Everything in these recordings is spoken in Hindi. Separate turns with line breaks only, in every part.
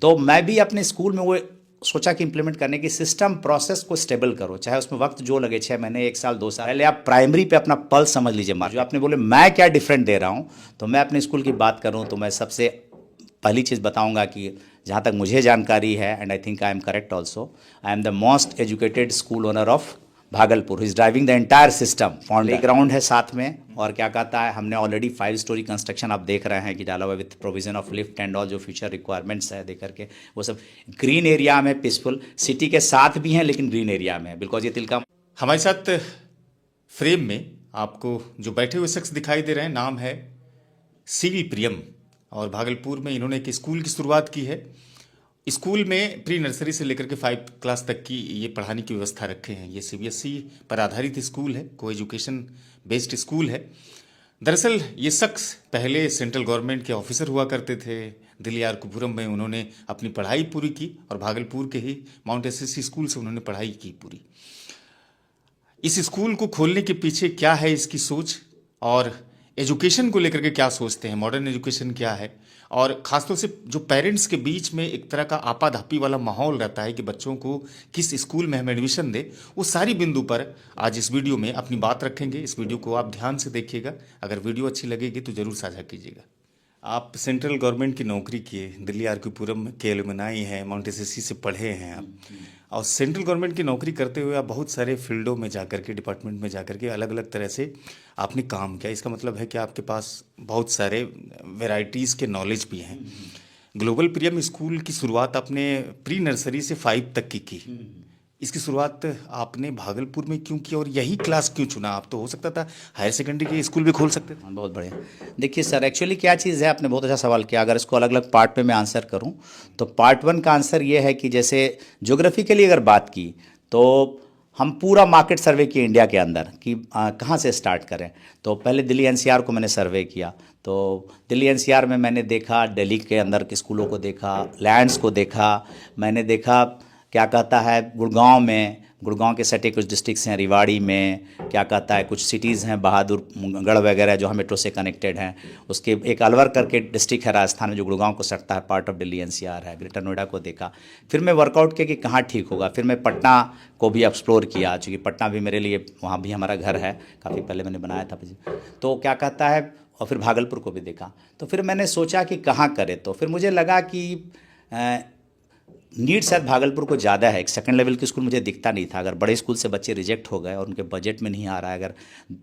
तो मैं भी अपने स्कूल में वो सोचा कि इम्प्लीमेंट करने की सिस्टम प्रोसेस को स्टेबल करो, चाहे उसमें वक्त जो लगे 6 महीने 1 साल 2 साल। पहले आप प्राइमरी पे अपना पल्स समझ लीजिए मार्केट। जो आपने बोले मैं क्या डिफरेंट दे रहा हूँ, तो मैं अपने स्कूल की बात करूँ तो मैं सबसे पहली चीज़ बताऊंगा कि जहाँ तक मुझे जानकारी है, and I think I am correct also, I am the most educated school owner of Bhagalpur, is driving the entire system. Play ground है साथ में, और क्या कहता है, हमने ऑलरेडी 5 स्टोरी कंस्ट्रक्शन आप देख रहे हैं कि डाला हुआ with provision of lift and all, जो फ्यूचर रिक्वायरमेंट्स है देख करके वो सब ग्रीन एरिया में, पीसफुल सिटी के साथ भी हैं लेकिन ग्रीन एरिया में, बिकॉज ये तिलका।
हमारे साथ फ्रेम में आपको जो बैठे हुए शख्स दिखाई दे रहे हैं, नाम है सीवी प्रियम, और भागलपुर में इन्होंने एक स्कूल की शुरुआत की है। स्कूल में प्री नर्सरी से लेकर के 5 क्लास तक की ये पढ़ाने की व्यवस्था रखे हैं। ये सीबीएसई पर आधारित स्कूल है, को एजुकेशन बेस्ड स्कूल है। दरअसल ये शख्स पहले सेंट्रल गवर्नमेंट के ऑफिसर हुआ करते थे। दिल्ली आरकूपुरम में उन्होंने अपनी पढ़ाई पूरी की और भागलपुर के ही माउंट एसएससी स्कूल से उन्होंने पढ़ाई की पूरी। इस स्कूल को खोलने के पीछे क्या है इसकी सोच, और एजुकेशन को लेकर के क्या सोचते हैं, मॉडर्न एजुकेशन क्या है, और ख़ासतौर से जो पेरेंट्स के बीच में एक तरह का आपाधापी वाला माहौल रहता है कि बच्चों को किस स्कूल में हम एडमिशन दें, वो सारी बिंदु पर आज इस वीडियो में अपनी बात रखेंगे। इस वीडियो को आप ध्यान से देखिएगा, अगर वीडियो अच्छी लगेगी तो ज़रूर साझा कीजिएगा। आप सेंट्रल गवर्नमेंट की नौकरी किए, दिल्ली आरकूपुरम के एलुमनाई हैं, माउंट एसएससी से पढ़े हैं आप, और सेंट्रल गवर्नमेंट की नौकरी करते हुए आप बहुत सारे फील्डों में जाकर के, डिपार्टमेंट में जाकर के अलग अलग तरह से आपने काम किया। इसका मतलब है कि आपके पास बहुत सारे वेराइटीज़ के नॉलेज भी हैं। ग्लोबल प्रियम स्कूल की शुरुआत आपने प्री नर्सरी से 5 तक की। इसकी शुरुआत आपने भागलपुर में क्यों की और यही क्लास क्यों चुना? आप तो हो सकता था हायर सेकेंडरी के स्कूल भी खोल सकते थे।
बहुत बढ़िया। देखिए सर, एक्चुअली क्या चीज़ है, आपने बहुत अच्छा सवाल किया। अगर इसको अलग अलग पार्ट में मैं आंसर करूं तो पार्ट 1 का आंसर ये है कि जैसे ज्योग्राफी के लिए अगर बात की तो हम पूरा मार्केट सर्वे किए इंडिया के अंदर कि कहाँ से स्टार्ट करें। तो पहले दिल्ली एनसीआर को मैंने सर्वे किया, तो दिल्ली एनसीआर में मैंने देखा, दिल्ली के अंदर के स्कूलों को देखा, लैंड्स को देखा, मैंने देखा क्या कहता है गुड़गांव में, गुड़गांव के सटे कुछ डिस्ट्रिक्ट्स हैं, रिवाड़ी में क्या कहता है कुछ सिटीज़ हैं, बहादुरगढ़ वगैरह जो हम मेट्रो से कनेक्टेड हैं। उसके एक अलवर करके डिस्ट्रिक्ट है राजस्थान में जो गुड़गांव को सटता है, पार्ट ऑफ दिल्ली एनसीआर है। ग्रेटर नोएडा को देखा, फिर मैं वर्कआउट किया कि कहाँ ठीक होगा। फिर मैं पटना को भी एक्सप्लोर किया, चूँकि पटना भी मेरे लिए, वहाँ भी हमारा घर है, काफ़ी पहले मैंने बनाया था। तो क्या कहता है, और फिर भागलपुर को भी देखा। तो फिर मैंने सोचा कि कहाँ करें, तो फिर मुझे लगा कि नीड शायद भागलपुर को ज़्यादा है। एक सेकंड लेवल की स्कूल मुझे दिखता नहीं था। अगर बड़े स्कूल से बच्चे रिजेक्ट हो गए और उनके बजट में नहीं आ रहा है, अगर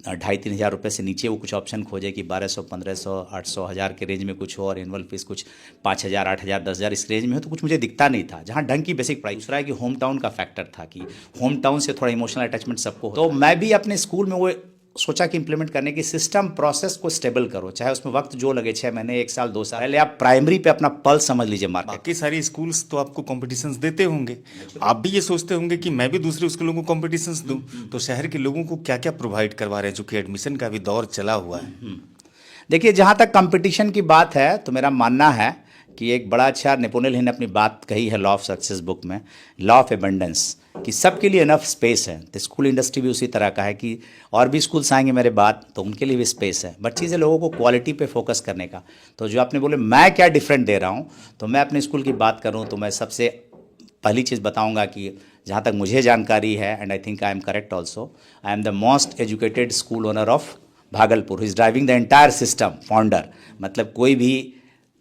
2,500-3 हज़ार रुपये से नीचे वो कुछ ऑप्शन खोजे कि 1200, 1500, 800, 1000 के रेंज में कुछ हो, और एनुअल फीस कुछ 5,000, 8,000, 10,000 इस रेंज में हो, तो कुछ मुझे दिखता नहीं था जहाँ ढंग की बेसिक प्राइस। दूसरा है कि होम टाउन का फैक्टर था कि होम टाउन से थोड़ा इमोशनल अटैचमेंट सबको हो। तो मैं भी अपने स्कूल में वो सोचा कि इम्प्लीमेंट करने की सिस्टम प्रोसेस को स्टेबल करो, चाहे उसमें वक्त जो लगे 6 महीने 1 साल 2 साल। पहले आप प्राइमरी पे अपना पल्स समझ लीजिए मार्केट।
बाकी सारी स्कूल्स तो आपको कॉम्पिटिशन्स देते होंगे, आप भी ये सोचते होंगे कि मैं भी दूसरे स्कूलों को कॉम्पिटिशन्स दूं, तो शहर के लोगों को क्या क्या प्रोवाइड करवा रहे हैं, जो कि एडमिशन का भी दौर चला हुआ है।
देखिए, जहाँ तक कंपटीशन की बात है तो मेरा मानना है कि एक बड़ा अच्छा नेपोलियन हिल ने अपनी बात कही है लॉ ऑफ सक्सेस बुक में, लॉ ऑफ एबंडेंस, कि सबके लिए इनफ स्पेस है। तो स्कूल इंडस्ट्री भी उसी तरह का है कि और भी स्कूल्स आएंगे मेरे बाद तो उनके लिए भी स्पेस है, बट चीज़ है लोगों को क्वालिटी पे फोकस करने का। तो जो आपने बोले मैं क्या डिफरेंट दे रहा हूँ, तो मैं अपने स्कूल की बात करूँ तो मैं सबसे पहली चीज़ बताऊँगा कि जहाँ तक मुझे जानकारी है, and I think I am correct also, I am the most educated school owner of Bhagalpur, is driving the entire system founder. मतलब कोई भी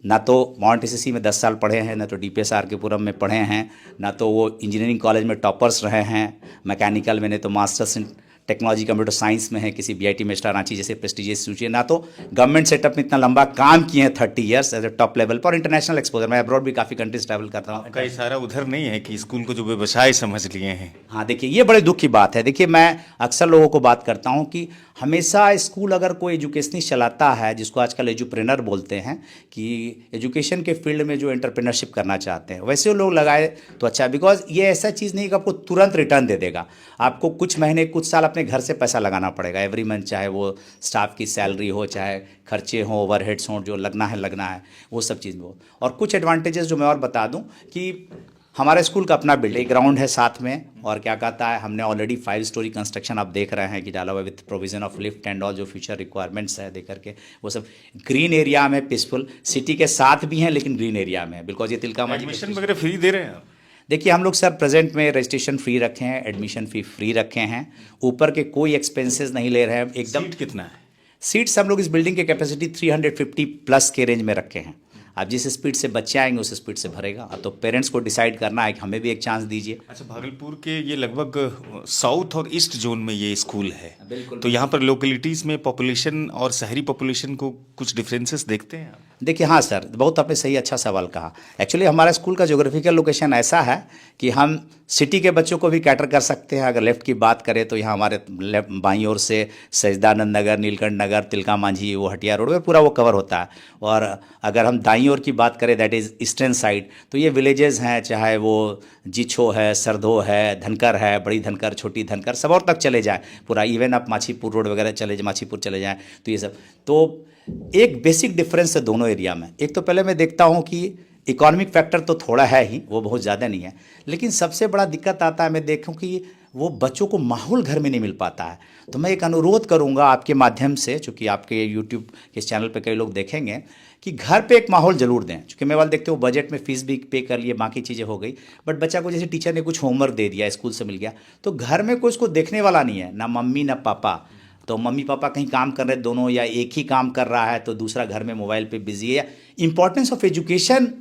ना तो माउंट एसएससी में 10 साल पढ़े हैं, ना तो डीपीएस आरकेपुरम में पढ़े हैं, ना तो वो इंजीनियरिंग कॉलेज में टॉपर्स रहे हैं, मैकेनिकल में, नहीं तो masters in technology computer science में है किसी बीआईटी मेस्टा रांची जैसे प्रेस्टिजियस इंस्टीट्यूट, ना तो गवर्नमेंट सेटअप में इतना लंबा काम किए हैं 30 years as a top level पर। इंटरनेशनल एक्सपोजर, मैं अब्रॉड भी काफ़ी कंट्रीज ट्रैवल करता हूँ।
आपका इशारा उधर नहीं है कि स्कूल को जो व्यवसाय समझ लिए हैं?
हाँ, देखिए ये बड़े दुख की बात है। देखिए, मैं अक्सर लोगों को बात करता हूँ कि हमेशा स्कूल अगर कोई एजुकेशनिस्ट चलाता है, जिसको आजकल एजुप्रेनर बोलते हैं, कि एजुकेशन के फील्ड में जो एंटरप्रेनरशिप करना चाहते हैं, वैसे लोग लगाए तो अच्छा। बिकॉज ये ऐसा चीज़ नहीं कि आपको तुरंत रिटर्न दे देगा, आपको कुछ महीने कुछ साल अपने घर से पैसा लगाना पड़ेगा एवरी मंथ, चाहे वो स्टाफ की सैलरी हो, चाहे खर्चे हों, ओवरहेड्स हों, जो लगना है वो सब चीज़ में हो। और कुछ एडवांटेजेस जो मैं और बता दूं कि हमारे स्कूल का अपना बिल्डिंग ग्राउंड है साथ में, और क्या कहता है, हमने ऑलरेडी 5 स्टोरी कंस्ट्रक्शन आप देख रहे हैं कि डाला हुआ with provision of lift and all जो फ्यूचर रिक्वायरमेंट्स है देख करके, वो सब ग्रीन एरिया में, पीसफुल सिटी के साथ भी हैं लेकिन ग्रीन एरिया में, बिकॉज ये तिलका
एडमिशन वगैरह फ्री दे रहे हैं आप?
देखिए हम लोग सर प्रेजेंट में रजिस्ट्रेशन फ्री रखे हैं, एडमिशन फी फ्री रखे हैं, ऊपर के कोई एक्सपेंसेस नहीं ले रहे हैं एकदम।
सीट कितना है?
सीट्स हम लोग इस बिल्डिंग की कैपेसिटी 350 प्लस के रेंज में रखे हैं। अब जिस स्पीड से बच्चे आएंगे उस स्पीड से भरेगा। अब तो पेरेंट्स को डिसाइड करना है कि हमें भी एक चांस दीजिए।
अच्छा, भागलपुर के ये लगभग साउथ और ईस्ट जोन में ये स्कूल है,
बिल्कुल।
तो यहाँ पर लोकेलिटीज़ में पॉपुलेशन और शहरी पॉपुलेशन को कुछ डिफरेंसेस देखते हैं आप?
देखिए हाँ सर, बहुत आपने सही अच्छा सवाल कहा। एक्चुअली हमारा स्कूल का ज्योग्राफिकल लोकेशन ऐसा है कि हम सिटी के बच्चों को भी कैटर कर सकते हैं। अगर लेफ़्ट की बात करें तो यहाँ हमारे लेफ्ट बाईं ओर से सजदानंद नगर, नीलकंठ नगर, तिलका मांझी, वो हटिया रोड में पूरा वो कवर होता है। और अगर हम दाईं ओर की बात करें दैट इज़ ईस्टर्न साइड, तो ये विलेजेस हैं, चाहे वो जीछो है, सरधो है, धनकर है, बड़ी धनकर, छोटी धनकर, सब और तक चले जाएँ पूरा, इवन आप माछीपुर रोड वगैरह चले जाए, माछीपुर चले जाएँ, तो ये सब। तो एक बेसिक डिफरेंस है दोनों एरिया में। एक तो पहले मैं देखता हूँ कि इकोनॉमिक फैक्टर तो थोड़ा है ही, वो बहुत ज़्यादा नहीं है, लेकिन सबसे बड़ा दिक्कत आता है मैं देखूँ कि वो बच्चों को माहौल घर में नहीं मिल पाता है। तो मैं एक अनुरोध करूँगा आपके माध्यम से, चूँकि आपके यूट्यूब के इस चैनल पे कई लोग देखेंगे, कि घर पे एक माहौल ज़रूर दें। चूँकि मैं वाले देखते हो बजट में फ़ीस भी पे कर लिए, बाकी चीज़ें हो गई, बट बच्चा को जैसे टीचर ने कुछ होमवर्क दे दिया, स्कूल से मिल गया, तो घर में कोई उसको देखने वाला नहीं है, ना मम्मी ना पापा। तो मम्मी पापा कहीं काम कर रहे दोनों, या एक ही काम कर रहा है तो दूसरा घर में मोबाइल पे बिजी है। इंपॉर्टेंस ऑफ एजुकेशन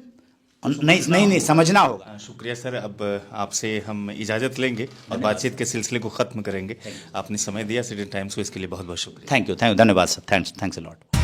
नहीं समझना होगा।
शुक्रिया सर, अब आपसे हम इजाज़त लेंगे और बातचीत के सिलसिले को ख़त्म करेंगे। आपने समय दिया सिटी टाइम्स को, इसके लिए बहुत बहुत शुक्रिया।
थैंक यू, धन्यवाद सर, थैंक्स अ लॉट।